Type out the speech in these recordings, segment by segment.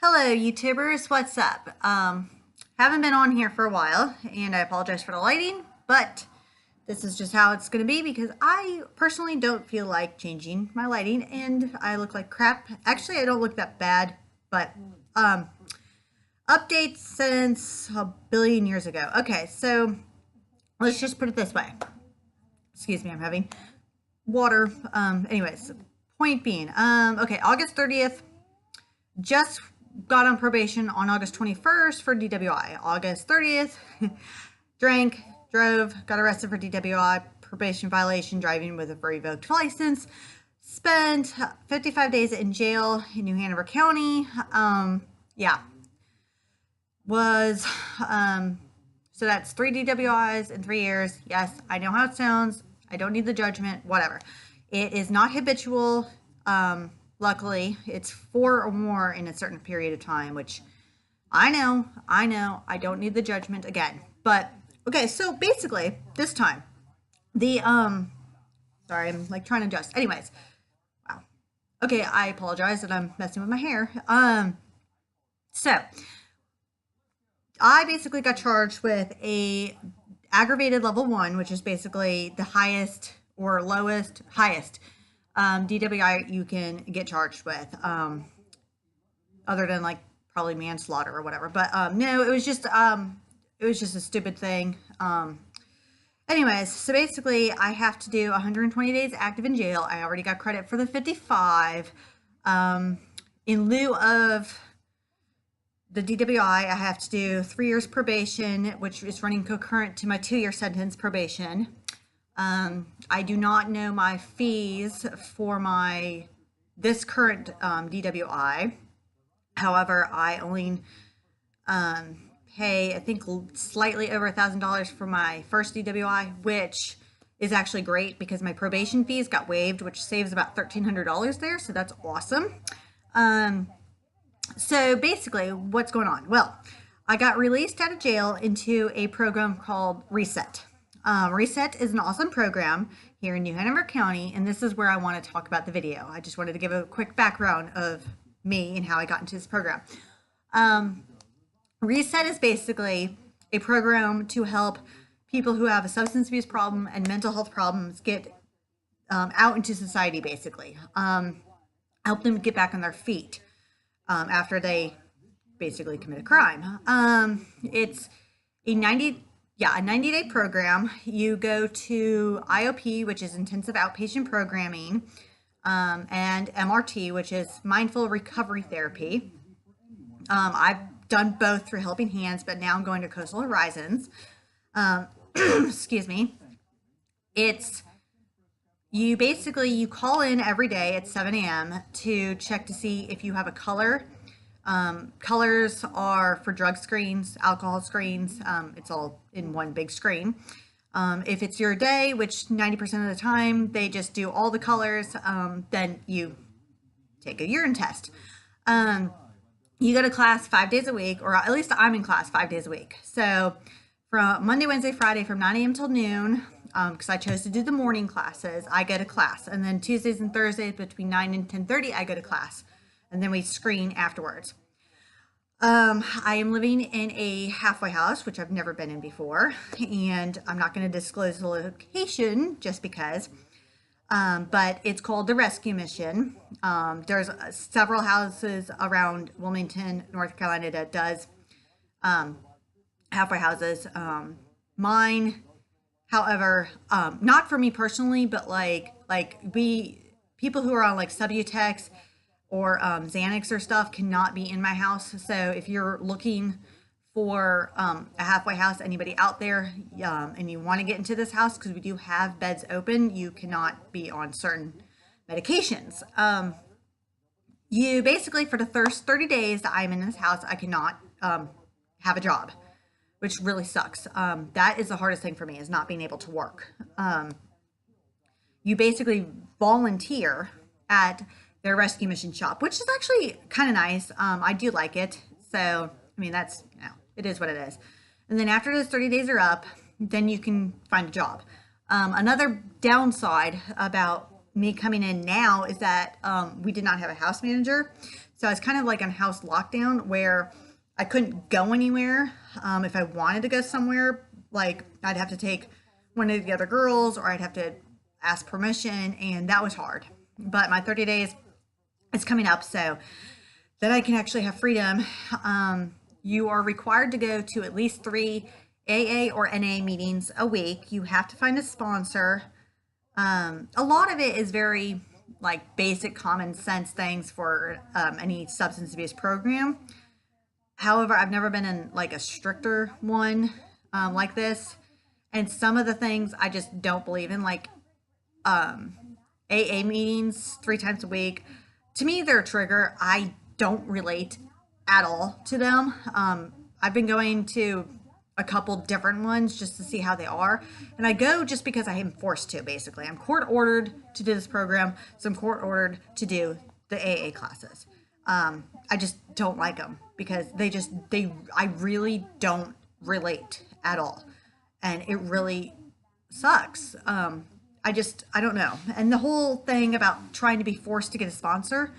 Hello, YouTubers. What's up? Haven't been on here for a while, and I apologize for the lighting, but this is just how it's going to be because I personally don't feel like changing my lighting, and I look like crap. Actually, I don't look that bad, but um, updates since a billion years ago. Okay, so let's just put it this way. Excuse me, I'm having water. Anyways, point being, okay, August 30th. Just got on probation on August 21st for DWI. August 30th, drank, drove, got arrested for DWI, probation violation, driving with a revoked license. Spent 55 days in jail in New Hanover County. Yeah, was so that's 3 DWIs in 3 years. Yes, I know how it sounds. I don't need the judgment. Whatever. It is not habitual. Luckily, it's 4 or more in a certain period of time, which I know. I don't need the judgment again. But okay, so basically, this time the sorry, I'm like trying to adjust. Anyways, wow. Okay, I apologize that I'm messing with my hair. So I basically got charged with a aggravated level 1, which is basically the highest or lowest, highest DWI you can get charged with, other than like probably manslaughter or whatever. But no, it was just a stupid thing. Anyways, so basically, I have to do 120 days active in jail. I already got credit for the 55. In lieu of the DWI, I have to do 3 years probation, which is running concurrent to my 2-year sentence probation. I do not know my fees for this current DWI. However, I only pay, I think, slightly over $1,000 for my first DWI, which is actually great because my probation fees got waived, which saves about $1,300 there. So that's awesome. So basically, what's going on? Well, I got released out of jail into a program called Reset. Reset is an awesome program here in New Hanover County, and this is where I want to talk about the video. I just wanted to give a quick background of me and how I got into this program. Reset is basically a program to help people who have a substance abuse problem and mental health problems get out into society, basically. Help them get back on their feet after they basically commit a crime. It's a 90-day program. You go to IOP, which is intensive outpatient programming, and MRT, which is mindful recovery therapy. I've done both through Helping Hands, but now I'm going to Coastal Horizons. Excuse me. It's you call in every day at 7 a.m. to check to see if you have a color. Colors are for drug screens, alcohol screens. It's all in one big screen. If it's your day, which 90% of the time they just do all the colors, then you take a urine test. You go to class 5 days a week, or at least I'm in class 5 days a week. So from Monday, Wednesday, Friday from 9 a.m. till noon, because I chose to do the morning classes, I go to class. And then Tuesdays and Thursdays between 9 and 10:30, I go to class. And then we screen afterwards. I am living in a halfway house, which I've never been in before, and I'm not going to disclose the location just because, but it's called the Rescue Mission. There's several houses around Wilmington, North Carolina that does halfway houses. Mine, however, not for me personally, but people who are on like Subutex or Xanax or stuff cannot be in my house. So if you're looking for a halfway house, anybody out there, and you want to get into this house, because we do have beds open, you cannot be on certain medications. You basically, for the first 30 days that I'm in this house, I cannot have a job, which really sucks. That is the hardest thing for me, is not being able to work. You basically volunteer at their rescue mission shop, which is actually kind of nice. I do like it. So, I mean, it is what it is. And then after those 30 days are up, then you can find a job. Another downside about me coming in now is that we did not have a house manager. So I was kind of like on house lockdown where I couldn't go anywhere. If I wanted to go somewhere, like I'd have to take one of the other girls or I'd have to ask permission, and that was hard. But my 30 days is coming up, so that I can actually have freedom. You are required to go to at least 3 AA or NA meetings a week. You have to find a sponsor. A lot of it is very like basic common sense things for any substance abuse program. However, I've never been in like a stricter one like this. And some of the things I just don't believe in, like AA meetings 3 times a week. To me, they're a trigger. I don't relate at all to them. I've been going to a couple different ones just to see how they are. And I go just because I am forced to, basically. I'm court ordered to do this program, so I'm court ordered to do the AA classes. I just don't like them because I really don't relate at all. And it really sucks. I don't know. And the whole thing about trying to be forced to get a sponsor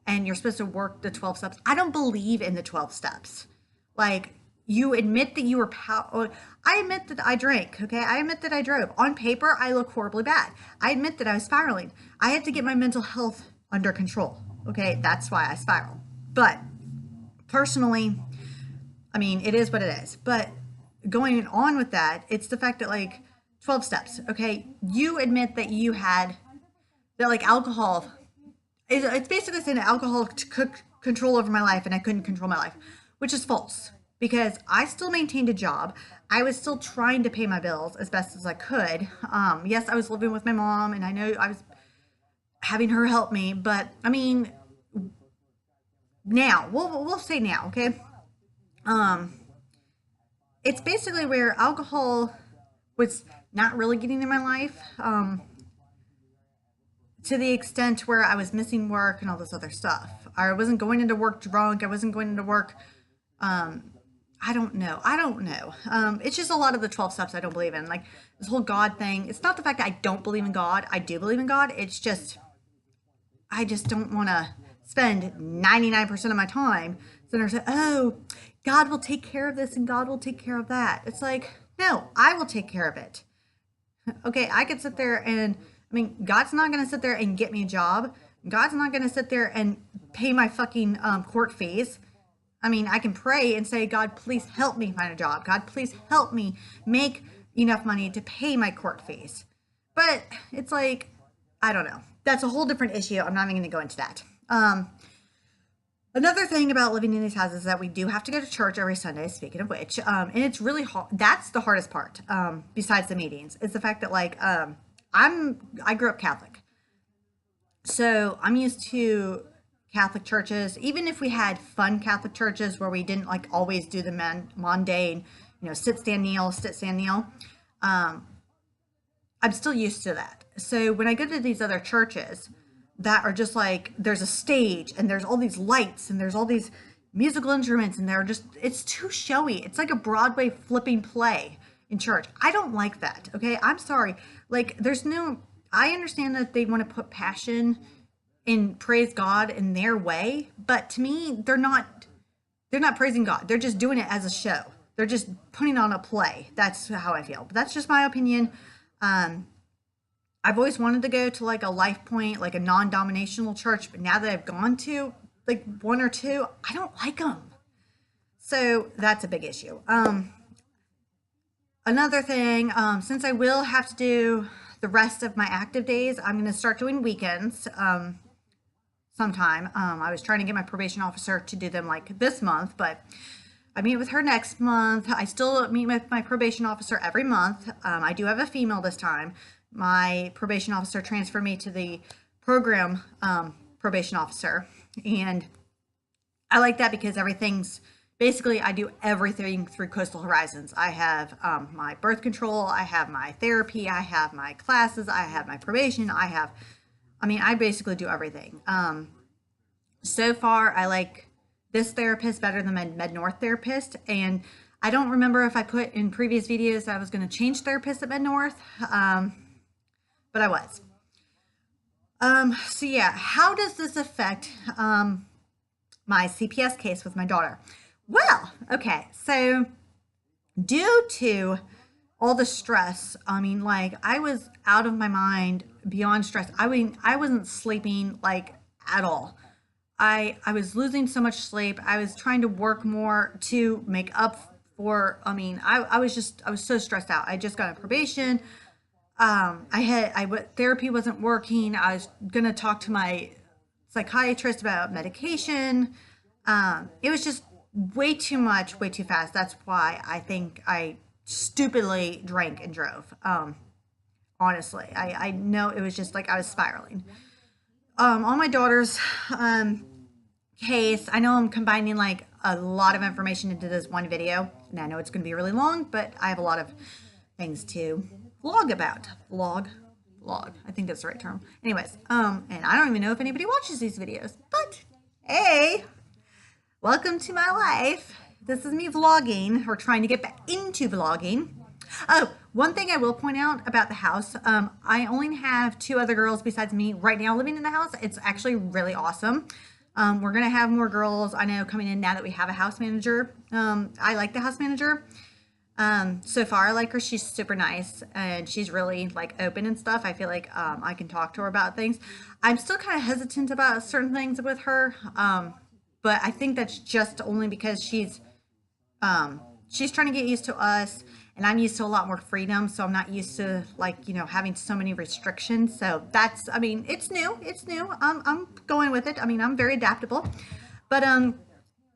and you're supposed to work the 12 steps. I don't believe in the 12 steps. Like, you admit that you were I admit that I drank, okay? I admit that I drove. On paper, I look horribly bad. I admit that I was spiraling. I had to get my mental health under control, okay? That's why I spiral. But personally, I mean, it is what it is. But going on with that, it's the fact that, like, 12 steps, okay? You admit that you had, that, like, alcohol, it's basically saying that alcohol took control over my life and I couldn't control my life, which is false. Because I still maintained a job. I was still trying to pay my bills as best as I could. Yes, I was living with my mom, and I know I was having her help me. But I mean, now we'll say now, okay? It's basically where alcohol was not really getting in my life, to the extent where I was missing work and all this other stuff. I wasn't going into work drunk. I wasn't going into work. I don't know. It's just a lot of the 12 steps I don't believe in. Like, this whole God thing. It's not the fact that I don't believe in God. I do believe in God. It's just, I just don't want to spend 99% of my time sitting there saying, oh, God will take care of this and God will take care of that. It's like, no, I will take care of it. Okay, I could sit there and, I mean, God's not going to sit there and get me a job. God's not going to sit there and pay my fucking court fees. I mean, I can pray and say, God, please help me find a job. God, please help me make enough money to pay my court fees. But it's like, I don't know. That's a whole different issue. I'm not even going to go into that. Another thing about living in these houses is that we do have to go to church every Sunday, speaking of which. And it's really hard. That's the hardest part, besides the meetings, is the fact that, like, I grew up Catholic. So I'm used to Catholic churches, even if we had fun Catholic churches where we didn't like always do the mundane, sit, stand, kneel. I'm still used to that. So when I go to these other churches that are just like, there's a stage and there's all these lights and there's all these musical instruments and it's too showy. It's like a Broadway flipping play in church. I don't like that. Okay. I'm sorry. Like, I understand that they want to put passion and praise God in their way, but to me, they're not praising God. They're just doing it as a show. They're just putting on a play. That's how I feel. But that's just my opinion. I've always wanted to go to like a Life Point, like a non-denominational church, but now that I've gone to like 1 or 2, I don't like them. So that's a big issue. Another thing, since I will have to do the rest of my active days, I'm going to start doing weekends. Sometime. I was trying to get my probation officer to do them like this month, but I meet with her next month. I still meet with my probation officer every month. I do have a female this time. My probation officer transferred me to the program probation officer, and I like that because basically I do everything through Coastal Horizons. I have my birth control, I have my therapy, I have my classes, I have my probation, I basically do everything. So far, I like this therapist better than my Med North therapist. And I don't remember if I put in previous videos that I was going to change therapists at Med North, but I was. So yeah, how does this affect my CPS case with my daughter? Well, okay, so due to all the stress, I mean, like I was out of my mind beyond stress. I mean, I wasn't sleeping like at all. I was losing so much sleep. I was trying to work more to make up for, I mean, I was so stressed out. I just got on probation. Therapy wasn't working. I was gonna talk to my psychiatrist about medication. It was just way too much, way too fast. That's why I think I stupidly drank and drove. Honestly, I know it was just like I was spiraling. On my daughter's case, I know I'm combining like a lot of information into this one video, and I know it's going to be really long, but I have a lot of things to vlog about. Vlog. I think that's the right term. Anyways, and I don't even know if anybody watches these videos, but hey, welcome to my life. This is me vlogging, or trying to get back into vlogging. Oh, one thing I will point out about the house, I only have 2 other girls besides me right now living in the house. It's actually really awesome. We're going to have more girls, I know, coming in now that we have a house manager. I like the house manager. So far I like her. She's super nice and she's really like open and stuff. I feel like I can talk to her about things. I'm still kind of hesitant about certain things with her. But I think that's just only because she's trying to get used to us, and I'm used to a lot more freedom, so I'm not used to like, you know, having so many restrictions. So that's, I mean, it's new. I'm going with it. I mean, I'm very adaptable. But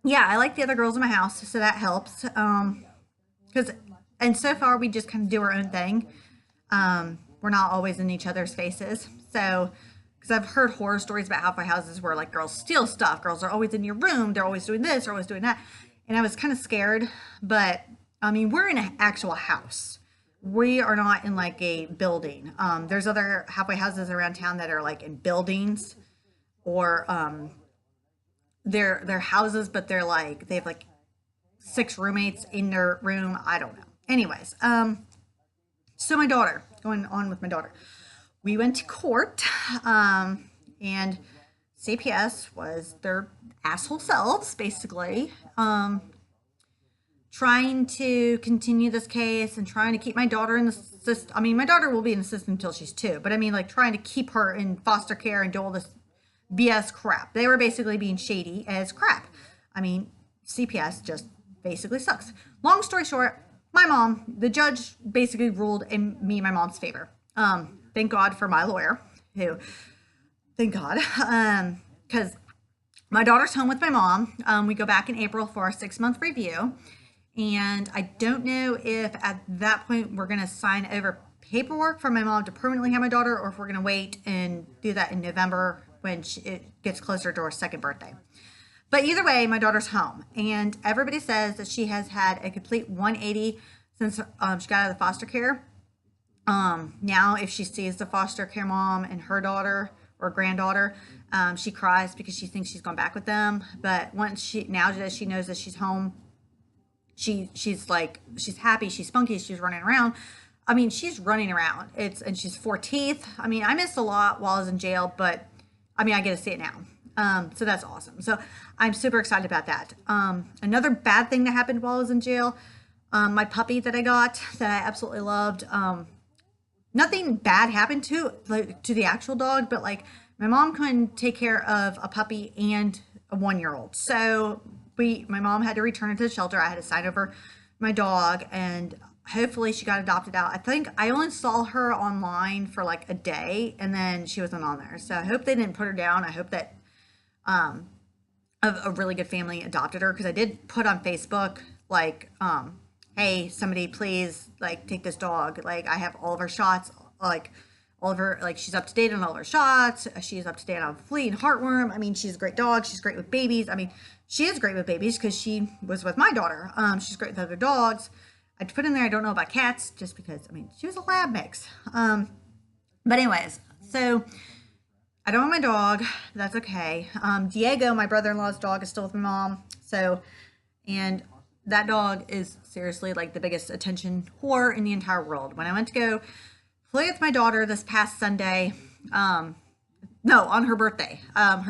yeah, I like the other girls in my house, so that helps. Cuz and so far we just kind of do our own thing. We're not always in each other's faces. So because I've heard horror stories about halfway houses where like girls steal stuff. Girls are always in your room. They're always doing this, they're always doing that. And I was kind of scared, but I mean, we're in an actual house. We are not in like a building. There's other halfway houses around town that are like in buildings, or they're houses, but they're like they have like 6 roommates in their room. I don't know. Anyways, so my daughter, going on with my daughter, we went to court, and CPS was their asshole selves, basically, trying to continue this case and trying to keep my daughter in the system. I mean, my daughter will be in the system until she's 2, but I mean, like trying to keep her in foster care and do all this BS crap. They were basically being shady as crap. I mean, CPS just basically sucks. Long story short, my mom, the judge basically ruled in me and my mom's favor. Thank God for my lawyer, who, thank God, because my daughter's home with my mom. We go back in April for our 6-month review. And I don't know if at that point we're going to sign over paperwork for my mom to permanently have my daughter, or if we're going to wait and do that in November when it gets closer to her 2nd birthday. But either way, my daughter's home. And everybody says that she has had a complete 180 since she got out of the foster care. Now, if she sees the foster care mom and her daughter or granddaughter, she cries because she thinks she's gone back with them. But now that she knows that she's home, she's like, she's happy, she's spunky, she's running around. I mean, she's running around. And she's 14th. I mean, I missed a lot while I was in jail, but I mean, I get to see it now. So that's awesome. So I'm super excited about that. Another bad thing that happened while I was in jail, my puppy that I got, that I absolutely loved, nothing bad happened to the actual dog, but like my mom couldn't take care of a puppy and a 1-year-old. So my mom had to return it to the shelter. I had to sign over my dog, and hopefully she got adopted out. I think I only saw her online for like a day, and then she wasn't on there. So I hope they didn't put her down. I hope that a really good family adopted her, because I did put on Facebook like, hey, somebody please like take this dog. Like, I have all of her shots, like all of her, like she's up to date on all of her shots. She's up to date on flea and heartworm. I mean, she's a great dog. She's great with babies. I mean, she is great with babies because she was with my daughter. She's great with other dogs. I put in there, I don't know about cats, just because, I mean, she was a lab mix. But anyways, so I don't have my dog. That's okay. Diego, my brother-in-law's dog, is still with my mom. So, and that dog is seriously like the biggest attention whore in the entire world. When I went to go play with my daughter this past Sunday, No, on her birthday.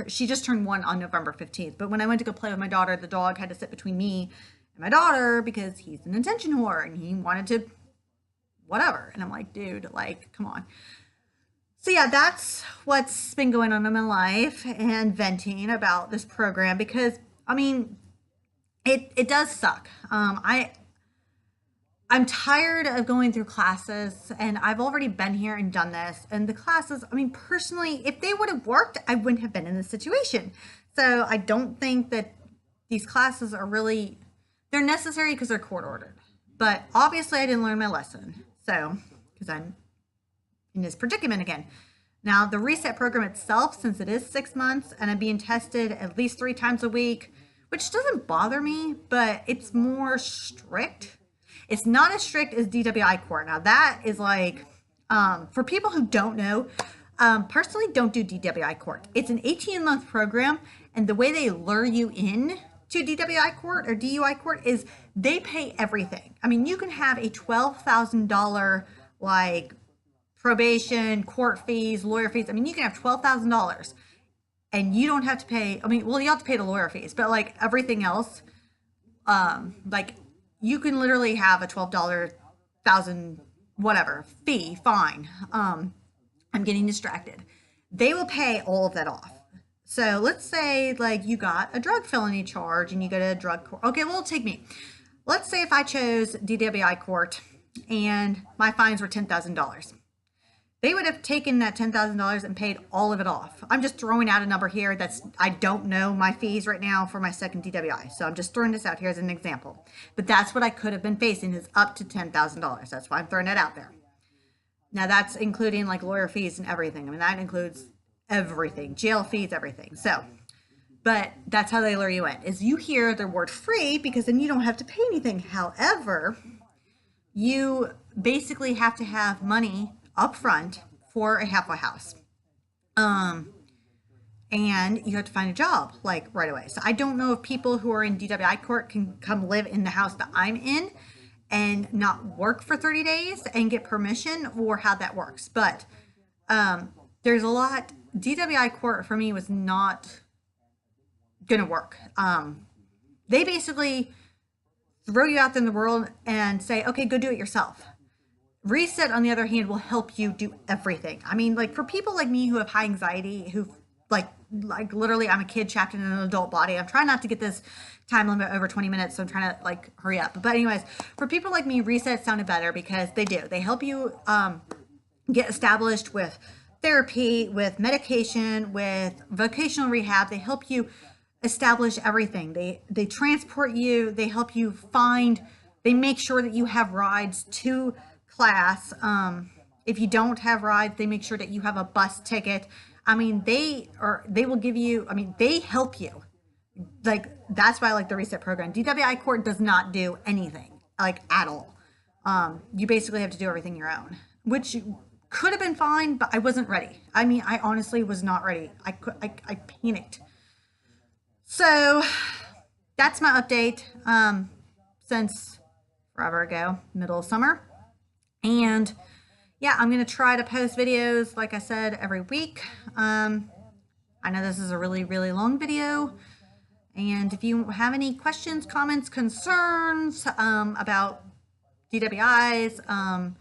She just turned 1 on November 15th. But when I went to go play with my daughter, the dog had to sit between me and my daughter because he's an attention whore and he wanted to whatever. And I'm like, dude, like, come on. So yeah, that's what's been going on in my life and venting about this program because I mean, it does suck. I'm tired of going through classes and I've already been here and done this. And the classes, I mean, personally, if they would have worked, I wouldn't have been in this situation. So I don't think that these classes are really, they're necessary because they're court ordered. But obviously I didn't learn my lesson. So, because I'm in this predicament again. Now the reset program itself, since it is 6 months and I'm being tested at least 3 times a week, which doesn't bother me, but it's more strict. It's not as strict as DWI court. Now that is like, for people who don't know, personally don't do DWI court. It's an 18-month program, and the way they lure you in to DWI court or DUI court is they pay everything. I mean, you can have a $12,000 like probation, court fees, lawyer fees. I mean, you can have $12,000 and you don't have to pay. I mean, well, you have to pay the lawyer fees, but like everything else, like you can literally have a $12,000 whatever fee, fine. I'm getting distracted. They will pay all of that off. So let's say like you got a drug felony charge and you go to a drug court. Okay, well, take me. Let's say if I chose DWI court and my fines were $10,000. They would have taken that $10,000 and paid all of it off. I'm just throwing out a number here that's, I don't know my fees right now for my second DWI. So I'm just throwing this out here as an example. But that's what I could have been facing is up to $10,000. That's why I'm throwing it out there. Now that's including like lawyer fees and everything. I mean, that includes everything, jail fees, everything. So, but that's how they lure you in, is you hear the word free because then you don't have to pay anything. However, you basically have to have money up front for a halfway house. And you have to find a job like right away. So I don't know if people who are in DWI court can come live in the house that I'm in and not work for 30 days and get permission or how that works. But there's a lot. DWI court for me was not going to work. They basically throw you out there in the world and say, okay, go do it yourself. Reset, on the other hand, will help you do everything. I mean, like for people like me who have high anxiety, who like literally I'm a kid trapped in an adult body. I'm trying not to get this time limit over 20 minutes. So I'm trying to like hurry up. But anyways, for people like me, Reset sounded better because they do. They help you get established with therapy, with medication, with vocational rehab. They help you establish everything. They transport you. They help you find, they make sure that you have rides to class. If you don't have rides, they make sure that you have a bus ticket. I mean, they will give you, I mean, they help you. Like, that's why I like the Reset program. DWI court does not do anything, like at all. You basically have to do everything your own, which could have been fine, but I wasn't ready. I mean, I honestly was not ready. I panicked. So that's my update since forever ago, middle of summer. And yeah, I'm going to try to post videos, like I said, every week. I know this is a really, really long video. And if you have any questions, comments, concerns about DWIs,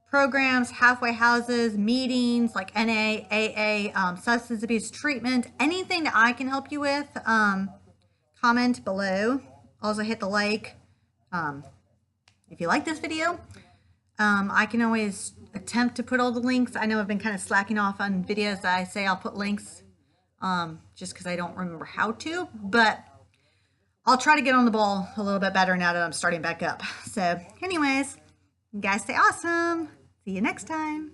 programs, halfway houses, meetings like NA, AA, substance abuse treatment, anything that I can help you with, comment below. Also hit the like if you like this video. I can always attempt to put all the links. I know I've been kind of slacking off on videos that I say I'll put links just because I don't remember how to, but I'll try to get on the ball a little bit better now that I'm starting back up. So anyways, you guys stay awesome. See you next time.